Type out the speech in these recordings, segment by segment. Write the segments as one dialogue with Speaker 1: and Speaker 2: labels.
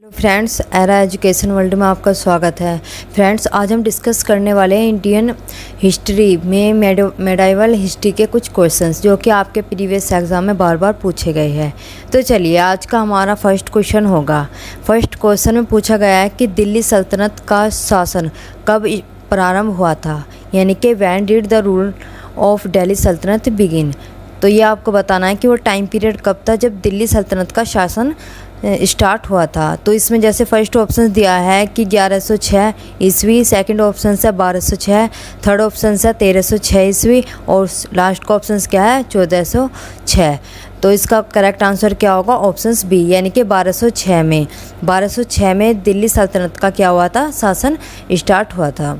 Speaker 1: Friends, era education world में आपका स्वागत है। फ्रेंड्स, आज हम डिस्कस करने वाले हैं इंडियन हिस्ट्री में मेडाइवल हिस्ट्री के कुछ क्वेश्चंस जो कि आपके प्रीवियस एग्ज़ाम में बार बार पूछे गए हैं। तो चलिए, आज का हमारा फर्स्ट क्वेश्चन होगा। फर्स्ट क्वेश्चन में पूछा गया है कि दिल्ली सल्तनत का शासन कब प्रारंभ हुआ था, यानी कि when did the rule of Delhi सल्तनत बिगिन। तो ये आपको बताना है कि वो टाइम पीरियड कब था जब दिल्ली सल्तनत का शासन स्टार्ट हुआ था। तो इसमें जैसे फर्स्ट ऑप्शन दिया है कि 1106 ईस्वी, सेकंड ऑप्शन है 1206, थर्ड ऑप्शन है 1306 ईस्वी और लास्ट का ऑप्शन क्या है 1406। तो इसका करेक्ट आंसर क्या होगा? ऑप्शन बी, यानी कि 1206 में दिल्ली सल्तनत का क्या हुआ था? शासन स्टार्ट हुआ था,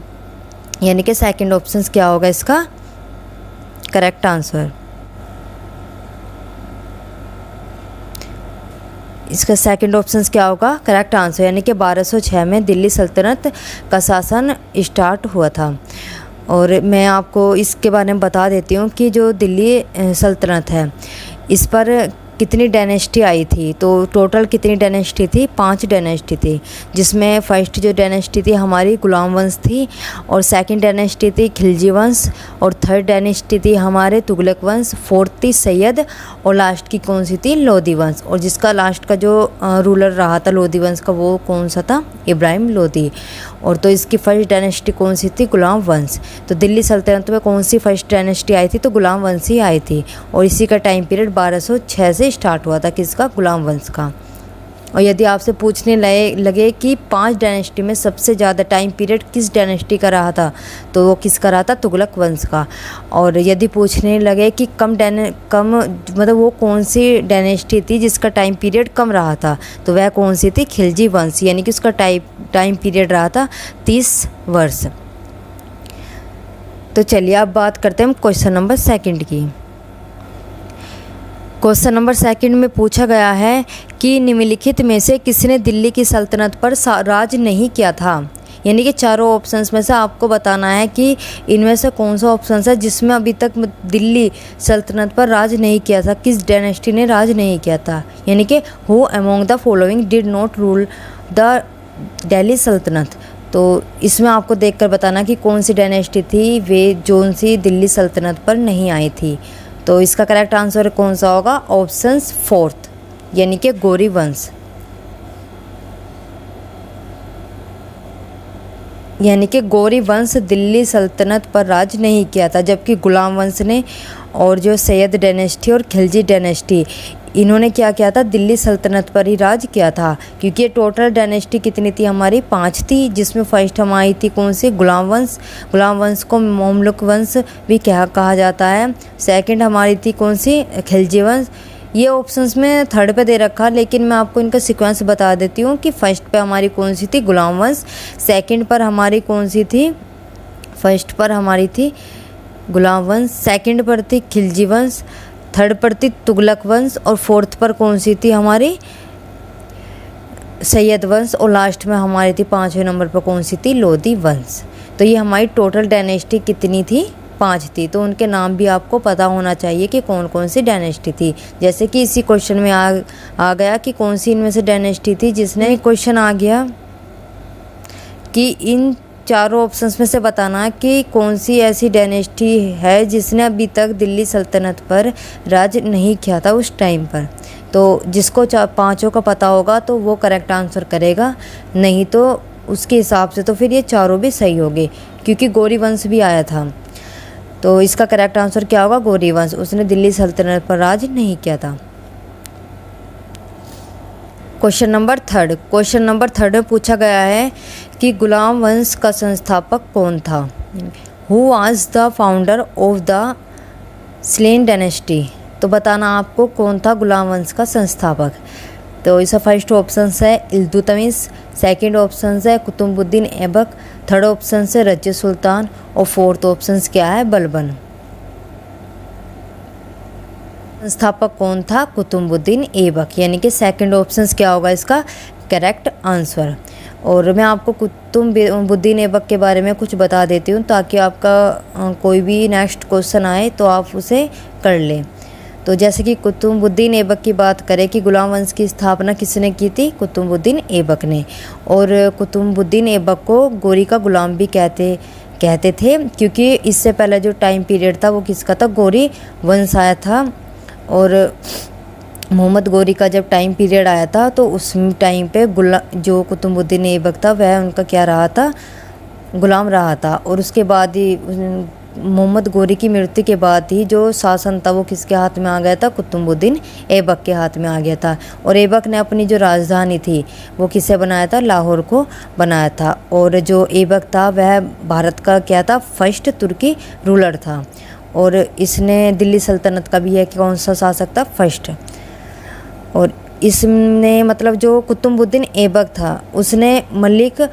Speaker 1: यानी कि सेकंड ऑप्शन क्या होगा इसका करेक्ट आंसर। इसका सेकंड ऑप्शन क्या होगा करेक्ट आंसर, यानी कि 1206 में दिल्ली सल्तनत का शासन स्टार्ट हुआ था। और मैं आपको इसके बारे में बता देती हूँ कि जो दिल्ली सल्तनत है इस पर कितनी डायनेस्टी आई थी। तो टोटल कितनी डायनेस्टी थी? 5 डायनेस्टी थी, जिसमें फर्स्ट जो डायनेस्टी थी हमारी गुलाम वंश थी, और सेकंड डायनेस्टी थी खिलजी वंश, और थर्ड डायनेस्टी थी हमारे तुगलक वंश, फोर्थ थी सैयद, और लास्ट की कौन सी थी? लोधी वंश। और जिसका लास्ट का जो रूलर रहा था लोधी वंश का, वो कौन सा था? इब्राहिम लोधी। और तो इसकी फर्स्ट डायनेस्टी कौन सी थी? गुलाम वंश। तो दिल्ली सल्तनत में कौन सी फर्स्ट डायनेस्टी आई थी? तो गुलाम वंश ही आई थी, और इसी का टाइम पीरियड 1206 से स्टार्ट हुआ था। किसका? गुलाम वंश का। और यदि आपसे पूछने लगे कि 5 डायनेस्टी में सबसे ज़्यादा टाइम पीरियड किस डायनेस्टी का रहा था, तो वो किसका रहा था? तुगलक वंश का। और यदि पूछने लगे कि कम मतलब वो कौन सी डायनेस्टी थी जिसका टाइम पीरियड कम रहा था, तो वह कौन सी थी? खिलजी वंश, यानी कि उसका टाइम पीरियड रहा था 30 वर्ष। तो चलिए अब बात करते हैं हम क्वेश्चन नंबर सेकंड की। क्वेश्चन नंबर सेकंड में पूछा गया है कि निम्नलिखित में से किसने दिल्ली की सल्तनत पर राज नहीं किया था, यानी कि चारों ऑप्शंस में से आपको बताना है कि इनमें से कौन सा ऑप्शन है जिसमें अभी तक दिल्ली सल्तनत पर राज नहीं किया था, किस डायनेस्टी ने राज नहीं किया था, यानी कि who among the following did not rule the Delhi सल्तनत। तो इसमें आपको देखकर बताना कि कौन सी डायनेस्टी थी वे जो सी दिल्ली सल्तनत पर नहीं आई थी। तो इसका करेक्ट आंसर कौन सा होगा? ऑप्शन फोर्थ, यानी कि गौरी वंश। यानी कि गौरी वंश दिल्ली सल्तनत पर राज नहीं किया था, जबकि गुलाम वंश ने और जो सैयद डायनेस्टी और खिलजी डायनेस्टी इन्होंने क्या किया था? दिल्ली सल्तनत पर ही राज किया था। क्योंकि ये टोटल डायनेस्टी कितनी थी हमारी? 5 थी, जिसमें फर्स्ट हमारी थी कौन सी? गुलाम वंश। गुलाम वंश को ममलुक वंश भी कहा जाता है। सेकंड हमारी थी कौन सी? खिलजी वंश। ये ऑप्शंस में थर्ड पे दे रखा, लेकिन मैं आपको इनका सीक्वेंस बता देती हूँ कि फर्स्ट पे हमारी कौन सी थी? गुलाम वंश। सेकंड पर हमारी कौन सी थी? फर्स्ट पर हमारी थी गुलाम वंश, सेकंड पर थी खिलजी वंश, थर्ड पर थी तुगलक वंश, और फोर्थ पर कौन सी थी हमारी? सैयद वंश, और लास्ट में हमारी थी 5वें नंबर पर कौन सी थी? लोधी वंश। तो ये हमारी टोटल डायनेस्टी कितनी थी? 5 थी। तो उनके नाम भी आपको पता होना चाहिए कि कौन कौन सी डायनेस्टी थी। जैसे कि इसी क्वेश्चन में आ गया कि कौन सी इनमें से डायनेस्टी थी, जिसने क्वेश्चन आ गया कि इन चारों ऑप्शंस में से बताना कि कौन सी ऐसी डायनेस्टी है जिसने अभी तक दिल्ली सल्तनत पर राज नहीं किया था उस टाइम पर। तो जिसको 5 का पता होगा तो वो करेक्ट आंसर करेगा, नहीं तो उसके हिसाब से तो फिर ये चारों भी सही होंगे, क्योंकि गौरी वंश भी आया था। तो इसका करेक्ट आंसर क्या होगा? गौरी वंश। उसने दिल्ली सल्तनत पर राज नहीं किया था। क्वेश्चन नंबर थर्ड में पूछा गया है कि गुलाम वंश का संस्थापक कौन था? Who was the founder of the slain dynasty. तो बताना आपको कौन था गुलाम वंश का संस्थापक। तो इसका फर्स्ट ऑप्शन है इल्तुतमिश, सेकंड ऑप्शन है कुतुबुद्दीन ऐबक, थर्ड ऑप्शन है रज़िया सुल्तान, और फोर्थ ऑप्शन क्या है? बलबन। संस्थापक कौन था? कुतुबुद्दीन ऐबक, यानी कि सेकंड ऑप्शन क्या होगा इसका करेक्ट आंसर। और मैं आपको कुतुबुद्दीन ऐबक के बारे में कुछ बता देती हूँ, ताकि आपका कोई भी नेक्स्ट क्वेश्चन आए तो आप उसे कर लें। तो जैसे कि कुतुबुद्दीन ऐबक की बात करें कि गुलाम वंश की स्थापना किसने की थी, कुतुबुद्दीन ऐबक ने। और कुतुबुद्दीन ऐबक को गोरी का गुलाम भी कहते थे, क्योंकि इससे पहले जो टाइम पीरियड था वो किसका था, गौरी वंश आया था। और मोहम्मद गौरी का जब टाइम पीरियड आया था तो उस टाइम पे जो कुतुबुद्दीन ऐबक था वह उनका क्या रहा था, गुलाम रहा था। और उसके बाद ही मोहम्मद गौरी की मृत्यु के बाद ही जो शासन था वो किसके हाथ में आ गया था, कुतुबुद्दीन ऐबक के हाथ में आ गया था। और ऐबक ने अपनी जो राजधानी थी वो किसे बनाया था, लाहौर को बनाया था। और जो ऐबक था वह भारत का क्या था, फर्स्ट तुर्की रूलर था। और इसने दिल्ली सल्तनत का भी है कि कौन सा शासक था, फर्स्ट। और इसने मतलब जो कुतुबुद्दीन ऐबक था उसने मलिक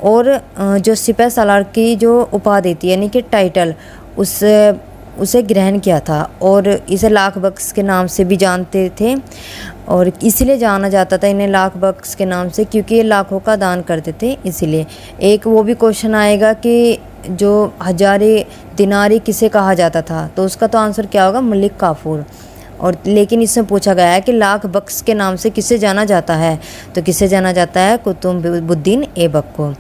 Speaker 1: और जो सिपह सालार की जो उपाधि थी यानी कि टाइटल उसे ग्रहण किया था। और इसे लाख बख्श के नाम से भी जानते थे, और इसलिए जाना जाता था इन्हें लाख बख्श के नाम से, क्योंकि ये लाखों का दान करते थे इसलिए। एक वो भी क्वेश्चन आएगा कि जो हजारे दिनारी किसे कहा जाता था, तो उसका तो आंसर क्या होगा, मलिक काफूर। और लेकिन इसमें पूछा गया है कि लाख बख्श के नाम से किसे जाना जाता है, तो किसे जाना जाता है, कुतुबुद्दीन ऐबक को।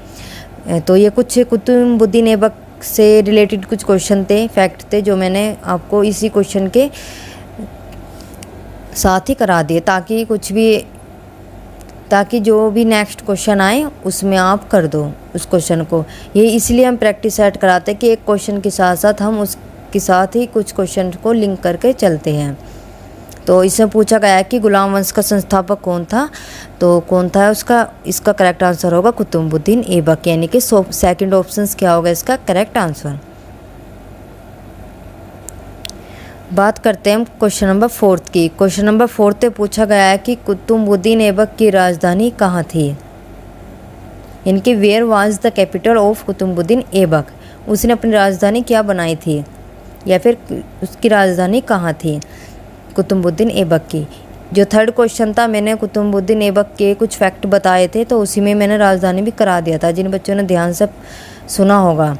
Speaker 1: तो ये कुछ कुतुबुद्दीन ऐबक से रिलेटेड कुछ क्वेश्चन थे, फैक्ट थे, जो मैंने आपको इसी क्वेश्चन के साथ ही करा दिए, ताकि जो भी नेक्स्ट क्वेश्चन आए उसमें आप कर दो उस क्वेश्चन को। ये इसलिए हम प्रैक्टिस सेट कराते हैं कि एक क्वेश्चन के साथ साथ हम उसके साथ ही कुछ क्वेश्चन को लिंक करके चलते हैं। तो इसमें पूछा गया है कि गुलाम वंश का संस्थापक कौन था, तो कौन था इसका करेक्ट आंसर होगा कुतुबुद्दीन ऐबक, यानी कि सेकंड ऑप्शन क्या होगा इसका करेक्ट आंसर। बात करते हैं क्वेश्चन नंबर 4 की। क्वेश्चन नंबर 4 पे पूछा गया है कि कुतुबुद्दीन ऐबक की राजधानी कहाँ थी, इनकी where was the capital of Qutbuddin Aibak, उसने अपनी राजधानी क्या बनाई थी, या फिर उसकी राजधानी कहाँ थी कुतुबुद्दीन ऐबक की। जो थर्ड क्वेश्चन था मैंने कुतुबुद्दीन ऐबक के कुछ फैक्ट बताए थे, तो उसी में मैंने राजधानी भी करा दिया था। जिन बच्चों ने ध्यान से सुना होगा,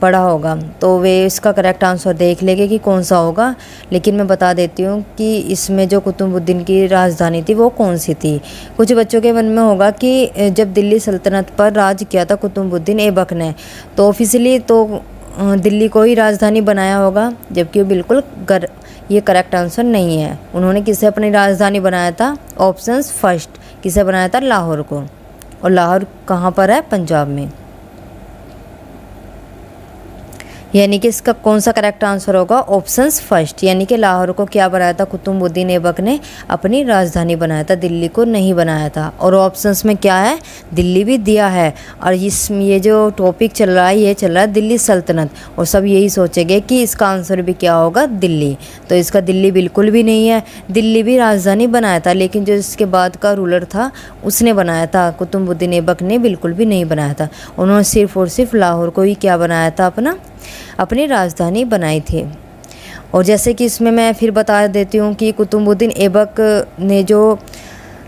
Speaker 1: पढ़ा होगा, तो वे इसका करेक्ट आंसर देख लेंगे कि कौन सा होगा। लेकिन मैं बता देती हूँ कि इसमें जो कुतुबुद्दीन की राजधानी थी वो कौन सी थी। कुछ बच्चों के मन में होगा कि जब दिल्ली सल्तनत पर राज किया था कुतुबुद्दीन ऐबक ने, तो ऑफिशियली तो दिल्ली को ही राजधानी बनाया होगा, जबकि बिल्कुल ये करेक्ट आंसर नहीं है। उन्होंने किसे अपनी राजधानी बनाया था, ऑप्शंस फर्स्ट, किसे बनाया था, लाहौर को। और लाहौर कहाँ पर है, पंजाब में। यानी कि इसका कौन सा करेक्ट आंसर होगा, ऑप्शंस फर्स्ट, यानी कि लाहौर को क्या बनाया था, कुतुबुद्दीन ऐबक ने अपनी राजधानी बनाया था, दिल्ली को नहीं बनाया था। और ऑप्शंस में क्या है, दिल्ली भी दिया है। और ये जो टॉपिक चल रहा है ये चल रहा है दिल्ली सल्तनत, और सब यही सोचेंगे कि इसका आंसर भी क्या होगा, दिल्ली। तो इसका दिल्ली बिल्कुल भी नहीं है। दिल्ली भी राजधानी बनाया था, लेकिन जो इसके बाद का रूलर था उसने बनाया था, कुतुबुद्दीन ऐबक ने बिल्कुल भी नहीं बनाया था। उन्होंने सिर्फ और सिर्फ लाहौर को ही क्या बनाया था, अपनी राजधानी बनाई थी। और जैसे कि इसमें मैं फिर बता देती हूँ कि कुतुबुद्दीन ऐबक ने जो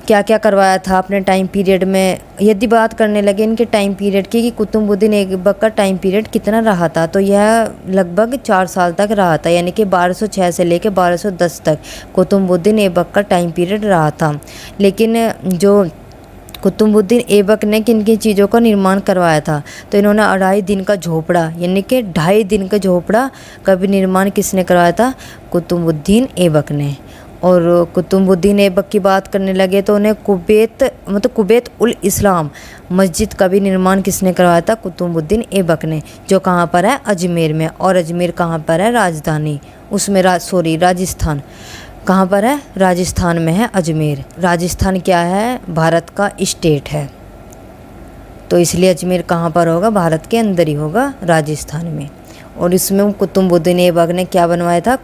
Speaker 1: क्या क्या करवाया था अपने टाइम पीरियड में। यदि बात करने लगे इनके टाइम पीरियड की कि कुतुबुद्दीन ऐबक का टाइम पीरियड कितना रहा था, तो यह लगभग 4 साल तक रहा था, यानी कि 1206 से लेकर 1210 तक कुतुबुद्दीन ऐबक का टाइम पीरियड रहा था। लेकिन जो कुतुबुद्दीन ऐबक ने किन किन चीज़ों का निर्माण करवाया था, तो इन्होंने 2.5 दिन का झोपड़ा, यानी कि 2.5 दिन का झोपड़ा का भी निर्माण किसने करवाया था, कुतुबुद्दीन ऐबक ने। और कुतुबुद्दीन ऐबक की बात करने लगे तो उन्हें कुबैत उल इस्लाम मस्जिद का भी निर्माण किसने करवाया था, कुतुबुद्दीन ऐबक ने, जो कहाँ पर है, अजमेर में। और अजमेर कहाँ पर है, राजधानी उसमें राजस्थान कहाँ पर है, राजस्थान में है अजमेर। राजस्थान क्या है, भारत का स्टेट है, तो इसलिए अजमेर कहाँ पर होगा, भारत के अंदर ही होगा, राजस्थान में। और इसमें कुतुबुद्दीन ऐबक ने क्या बनवाया था,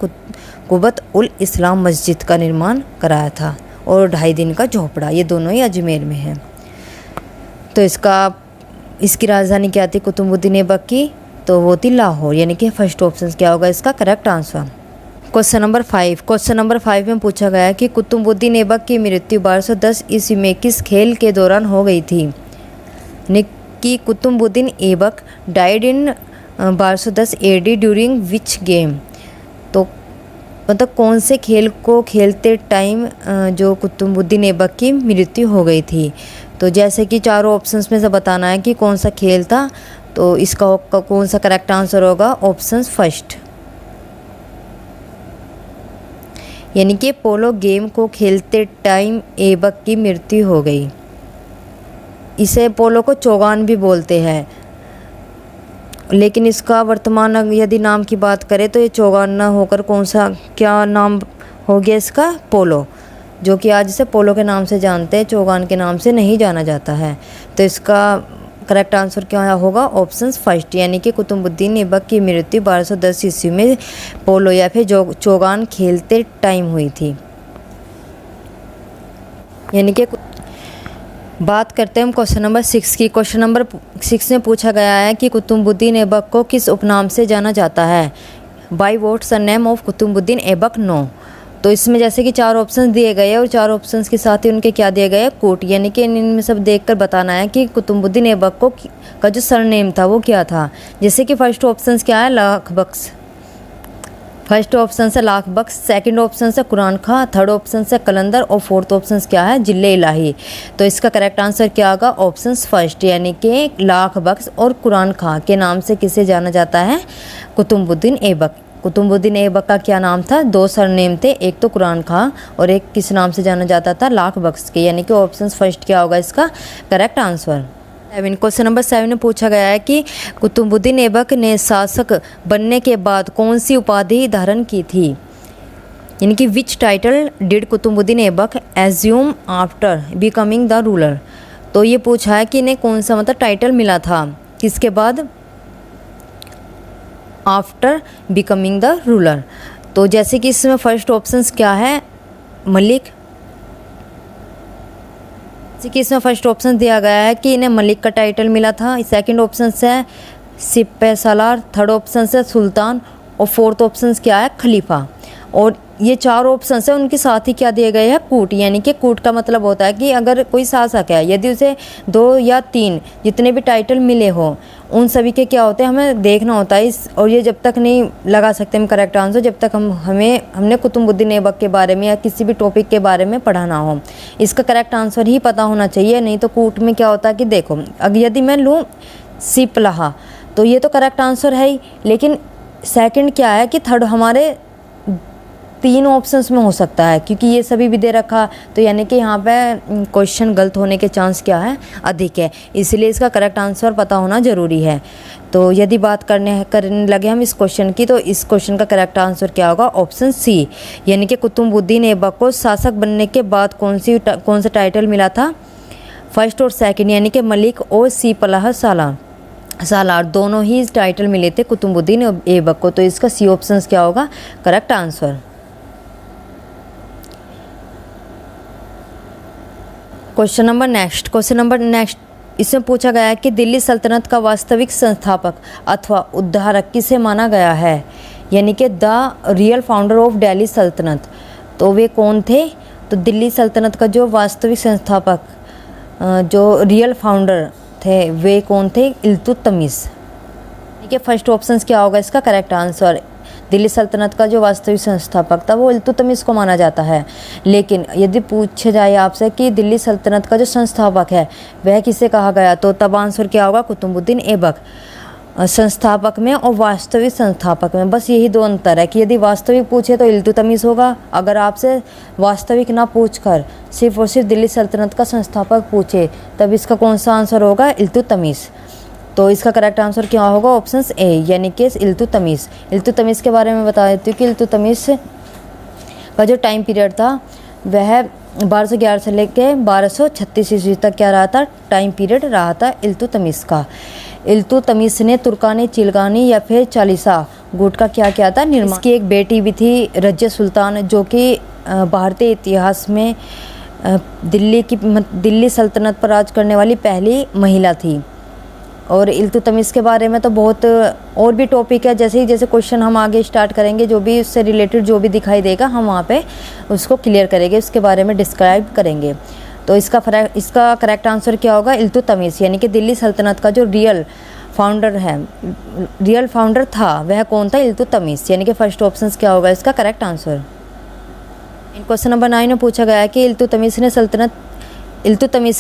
Speaker 1: कुबैत उल इस्लाम मस्जिद का निर्माण कराया था। और 2.5 दिन का झोपड़ा, ये दोनों ही अजमेर में है। तो इसकी राजधानी क्या थी कुतुबुद्दीन ऐबक की, तो वो थी लाहौर, यानी कि फर्स्ट ऑप्शन क्या होगा इसका करेक्ट आंसर। क्वेश्चन नंबर 5 में पूछा गया है कि कुतुबुद्दीन ऐबक की मृत्यु 1210 ईस्वी में किस खेल के दौरान हो गई थी। कि Qutbuddin Aibak died in 1210 AD during which game. तो मतलब कौन से खेल को खेलते टाइम जो कुतुबुद्दीन ऐबक की मृत्यु हो गई थी। तो जैसे कि चारों ऑप्शंस में से बताना है कि कौन सा खेल था, तो इसका कौन सा करेक्ट आंसर होगा, ऑप्शन फर्स्ट, यानी कि पोलो गेम को खेलते टाइम ऐबक की मृत्यु हो गई। इसे पोलो को चौगान भी बोलते हैं, लेकिन इसका वर्तमान यदि नाम की बात करें तो ये चौगान ना होकर कौन सा क्या नाम हो गया इसका, पोलो, जो कि आज इसे पोलो के नाम से जानते हैं, चौगान के नाम से नहीं जाना जाता है। तो इसका करेक्ट आंसर क्या होगा, ऑप्शन फर्स्ट, यानी कि कुतुबुद्दीन ऐबक की मृत्यु 1210 ईस्वी में पोलो या फिर चौगान खेलते टाइम हुई थी। यानी कि बात करते हैं हम क्वेश्चन नंबर 6 की। क्वेश्चन नंबर 6 में पूछा गया है कि कुतुबुद्दीन ऐबक को किस उपनाम से जाना जाता है। By what surname of Qutbuddin Aibak know. तो इसमें जैसे कि 4 ऑप्शन दिए गए हैं और 4 ऑप्शंस के साथ ही उनके क्या दिए गए हैं, कोट, यानी कि इनमें सब देखकर बताना है कि कुतुबुद्दीन ऐबक को का जो सरनेम था वो क्या था। जैसे कि फर्स्ट ऑप्शन क्या है, लाख बख्श, फर्स्ट ऑप्शन से लाख बख्श, सेकंड ऑप्शन से कुरान खां, थर्ड ऑप्शन से कलंदर और फोर्थ ऑप्शन क्या है, जिले इलाही। तो इसका करेक्ट आंसर क्या होगा, ऑप्शन फर्स्ट, यानी कि लाख बख्श और कुरान खां के नाम से किसे जाना जाता है, कुतुबुद्दीन ऐबक। कुतुबुद्दीन ऐबक का क्या नाम था, 2 सरनेम थे, एक तो कुरान खां और एक किस नाम से जाना जाता था, लाख बख्श के, यानी कि ऑप्शन फर्स्ट क्या होगा इसका करेक्ट आंसर। क्वेश्चन नंबर 7 में पूछा गया है कि कुतुबुद्दीन ऐबक ने शासक बनने के बाद कौन सी उपाधि धारण की थी, यानी कि which title did Qutbuddin Aibak assume after becoming the ruler. तो ये पूछा है कि इन्हें कौन सा मतलब टाइटल मिला था, किसके बाद, आफ्टर बिकमिंग द रूलर। तो जैसे कि इसमें फर्स्ट ऑप्शन क्या है, मलिक, जैसे कि इसमें फर्स्ट ऑप्शन दिया गया है कि इन्हें मलिक का टाइटल मिला था। सेकंड ऑप्शन है सिपह सालार, थर्ड ऑप्शन है सुल्तान और फोर्थ ऑप्शन क्या है, खलीफा। और ये 4 ऑप्शन है उनके साथ ही क्या दिए गए हैं, कूट, यानी कि कूट का मतलब होता है कि अगर कोई शासक है, यदि उसे 2 या 3 जितने भी टाइटल मिले हो उन सभी के क्या होते हैं हमें देखना होता है इस, और ये जब तक नहीं लगा सकते हम करेक्ट आंसर जब तक हमने कुतुबुद्दीन ऐबक के बारे में या किसी भी टॉपिक के बारे में पढ़ा ना हो। इसका करेक्ट आंसर ही पता होना चाहिए, नहीं तो कूट में क्या होता है कि देखो अगर यदि मैं लूँ सिपलहा तो ये तो करेक्ट आंसर है ही, लेकिन सेकंड क्या है कि थर्ड हमारे 3 ऑप्शंस में हो सकता है, क्योंकि ये सभी भी दे रखा, तो यानी कि यहाँ पे क्वेश्चन गलत होने के चांस क्या है, अधिक है, इसलिए इसका करेक्ट आंसर पता होना ज़रूरी है। तो यदि बात करने लगे हम इस क्वेश्चन की, तो इस क्वेश्चन का करेक्ट आंसर क्या होगा, ऑप्शन सी, यानी कि कुतुबुद्दीन ऐबक को शासक बनने के बाद कौन सा टाइटल मिला था, फर्स्ट और सेकेंड, यानी कि मलिक और सिपलहा सालार दोनों ही टाइटल मिले थे कुतुबुद्दीन ऐबक को। तो इसका सी ऑप्शन क्या होगा correct answer. Question number next इसमें पूछा गया है कि दिल्ली सल्तनत का वास्तविक संस्थापक अथवा उद्धारक किसे माना गया है, यानी कि the real founder of Delhi सल्तनत। तो वे कौन थे, तो दिल्ली सल्तनत का जो वास्तविक संस्थापक जो रियल फाउंडर थे वे कौन थे, इल्तुतमिश। ठीक है, फर्स्ट ऑप्शन क्या होगा इसका करेक्ट आंसर, दिल्ली सल्तनत का जो वास्तविक संस्थापक था वो इल्तुतमिश को माना जाता है। लेकिन यदि पूछा जाए आपसे कि दिल्ली सल्तनत का जो संस्थापक है वह किसे कहा गया, तो तब आंसर क्या होगा, कुतुबुद्दीन ऐबक। संस्थापक में और वास्तविक संस्थापक में बस यही 2 अंतर है कि यदि वास्तविक पूछे तो इल्तुतमिश होगा, अगर आपसे वास्तविक ना पूछकर सिर्फ और सिर्फ दिल्ली सल्तनत का संस्थापक पूछे तब इसका कौन सा आंसर होगा, इल्तुतमिश। तो इसका करेक्ट आंसर क्या होगा, ऑप्शन ए, यानी कि इल्तुतमिश के बारे में बता देती हूँ कि इल्तुतमिश का जो टाइम पीरियड था वह 1211 से लेकर 1236 ईस्वी तक क्या रहा था, टाइम पीरियड रहा था इल्तुतमिश का। इल्तुतमिश ने तुर्कानी, चिलगानी या फिर चालीसा गुट का क्या किया था, निर्माण। इसकी एक बेटी भी थी रजिया सुल्तान, जो कि भारतीय इतिहास में दिल्ली सल्तनत पर राज करने वाली पहली महिला थी। और इल्तुतमिश के बारे में तो बहुत और भी टॉपिक है, जैसे क्वेश्चन हम आगे स्टार्ट करेंगे जो भी उससे रिलेटेड जो भी दिखाई देगा हम वहाँ पे उसको क्लियर करेंगे, उसके बारे में डिस्क्राइब करेंगे। तो इसका करेक्ट आंसर क्या होगा, इल्तुतमिश, यानी कि दिल्ली सल्तनत का जो रियल फाउंडर है, रियल फाउंडर था, वह कौन था? इल्तुतमिश। यानी कि फर्स्ट ऑप्शन क्या होगा इसका करेक्ट आंसर। क्वेश्चन नंबर 9 में पूछा गया है कि इल्तुतमिश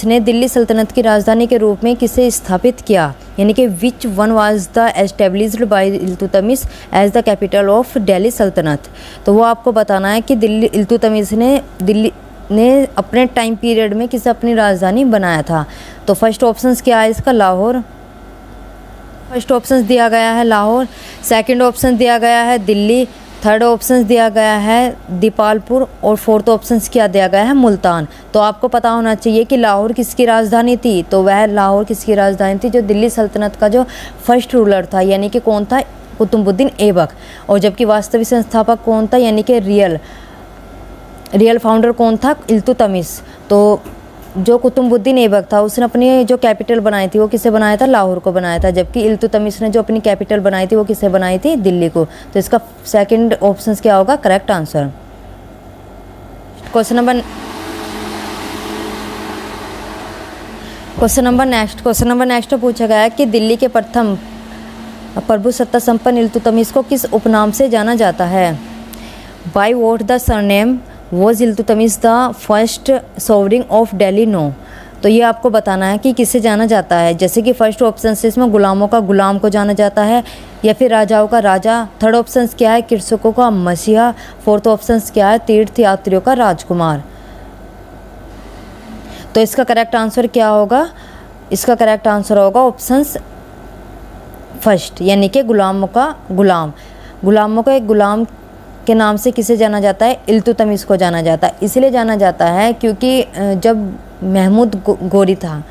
Speaker 1: ने दिल्ली सल्तनत की राजधानी के रूप में किसे स्थापित किया? यानी कि which one was the established by Iltutmish as the capital of Delhi सल्तनत। तो वो आपको बताना है कि इल्तुतमिश ने अपने टाइम पीरियड में किसे अपनी राजधानी बनाया था। तो फर्स्ट ऑप्शन क्या है इसका? लाहौर। फर्स्ट ऑप्शन दिया गया है लाहौर, सेकंड ऑप्शन दिया गया है दिल्ली, थर्ड ऑप्शन दिया गया है दीपालपुर और फोर्थ ऑप्शन क्या दिया गया है? मुल्तान। तो आपको पता होना चाहिए कि लाहौर किसकी राजधानी थी। तो वह लाहौर किसकी राजधानी थी? जो दिल्ली सल्तनत का जो फर्स्ट रूलर था, यानी कि कौन था? कुतुबुद्दीन ऐबक। और जबकि वास्तविक संस्थापक कौन था? यानी कि रियल फाउंडर कौन था? इल्तुतमिश। तो जो कुतुबुद्दीन ऐबक था उसने अपनी जो कैपिटल बनाई थी वो किसे बनाया था? लाहौर को बनाया था। जबकि इल्तुतमिश ने जो अपनी कैपिटल बनाई थी वो किसे बनाई थी? दिल्ली को। तो इसका सेकंड ऑप्शन क्या होगा correct answer. Question number next पूछा गया है कि दिल्ली के प्रथम प्रभुसत्ता संपन्न इल्तुतमिश को किस उपनाम से जाना जाता है? By what the surname was Iltutmish the first sovereign of Delhi? No. तो ये आपको बताना है कि किसे जाना जाता है। जैसे कि फर्स्ट ऑप्शन से इसमें गुलामों का गुलाम को जाना जाता है, या फिर राजाओं का राजा। थर्ड ऑप्शन क्या है? कृषकों का मसीहा। फोर्थ ऑप्शन क्या है? तीर्थ यात्रियों का राजकुमार। तो इसका करेक्ट आंसर क्या होगा? इसका करेक्ट आंसर होगा ऑप्शन फर्स्ट, यानी कि गुलामों का गुलाम। गुलामों का एक गुलाम के नाम से किसे जाना जाता है? इल्तुतमिश को जाना जाता है। इसलिए जाना जाता है क्योंकि जब महमूद गोरी था,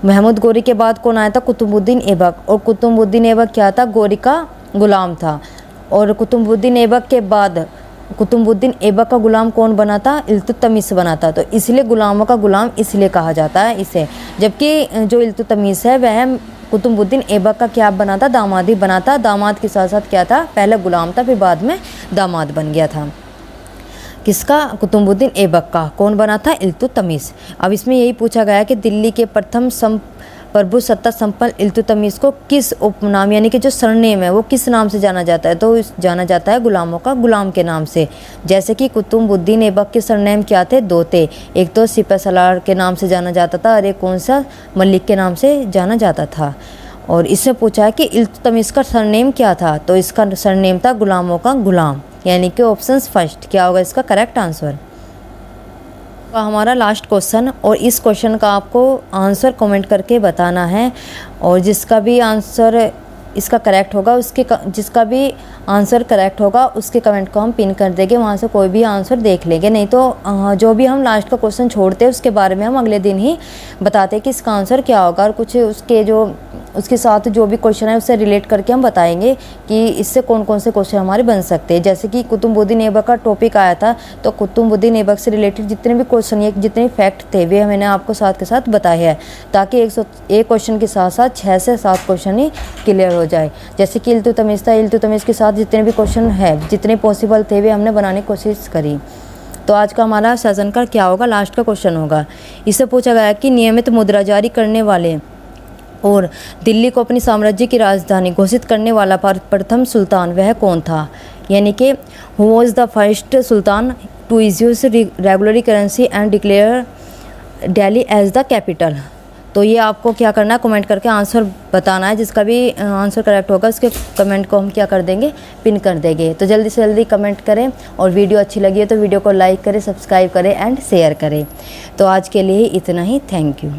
Speaker 1: महमूद गोरी के बाद कौन आया था? कुतुबुद्दीन ऐबक। और कुतुबुद्दीन ऐबक क्या था? गोरी का गुलाम था। और कुतुबुद्दीन ऐबक के बाद कुतुबुद्दीन ऐबक का गुलाम कौन बना था? इल्तुतमिश बना था। तो इसलिए गुलामों का गुलाम इसलिए कहा जाता है इसे। जबकि जो इल्तुतमिश है वह कुतुबुद्दीन ऐबक का क्या बना था? दामाद ही बना था। दामाद के साथ साथ क्या था? पहले गुलाम था, फिर बाद में दामाद बन गया था। किसका? कुतुबुद्दीन ऐबक का। कौन बना था? इल्तुतमिश। अब इसमें यही पूछा गया कि दिल्ली के प्रथम प्रभुसत्ता संपन्न इल्तुतमिश को किस उपनाम, यानी कि जो सरनेम है वो किस नाम से जाना जाता है? तो जाना जाता है गुलामों का गुलाम के नाम से। जैसे कि कुतुबुद्दीन ऐबक के सरनेम क्या थे? दो थे। एक तो सिपहसालार के नाम से जाना जाता था और एक कौन सा? मलिक के नाम से जाना जाता था। और इससे पूछा है कि इल्तुतमिश का सरनेम क्या था? तो इसका सरनेम था गुलामों का गुलाम, यानी कि ऑप्शन फर्स्ट क्या होगा इसका करेक्ट आंसर। हमारा लास्ट क्वेश्चन, और इस क्वेश्चन का आपको आंसर कमेंट करके बताना है। और जिसका भी आंसर इसका करेक्ट होगा जिसका भी आंसर करेक्ट होगा उसके कमेंट को हम पिन कर देंगे, वहाँ से कोई भी आंसर देख लेंगे। नहीं तो जो भी हम लास्ट का क्वेश्चन छोड़ते हैं उसके बारे में हम अगले दिन ही बताते हैं कि इसका आंसर क्या होगा। और कुछ उसके साथ जो भी क्वेश्चन है उससे रिलेट करके हम बताएंगे कि इससे कौन कौन से क्वेश्चन हमारे बन सकते हैं। जैसे कि कुतुबुद्दीन ऐबक का टॉपिक आया था, तो कुतुबुद्दीन ऐबक से रिलेटेड जितने भी क्वेश्चन या जितने फैक्ट थे वे मैंने आपको साथ के साथ बताए हैं, ताकि एक क्वेश्चन के साथ साथ 6 से 7 क्वेश्चन ही क्लियर हो जाए। जैसे कि इल्तुतमिश था, इल्तुतमिश के साथ जितने भी क्वेश्चन है, जितने पॉसिबल थे वे हमने बनाने की कोशिश करी। तो आज का हमारा सेशन का क्या होगा? लास्ट का क्वेश्चन होगा। इससे पूछा गया कि नियमित मुद्रा जारी करने वाले और दिल्ली को अपनी साम्राज्य की राजधानी घोषित करने वाला प्रथम सुल्तान वह कौन था? यानी कि who was the first sultan to issues regular currency and declare Delhi as the capital. तो ये आपको क्या करना है? कमेंट करके आंसर बताना है। जिसका भी आंसर करेक्ट होगा उसके कमेंट को हम क्या कर देंगे? पिन कर देंगे। तो जल्दी से जल्दी कमेंट करें, और वीडियो अच्छी लगी है तो वीडियो को लाइक करें, सब्सक्राइब करें एंड शेयर करें। तो आज के लिए इतना ही। Thank you.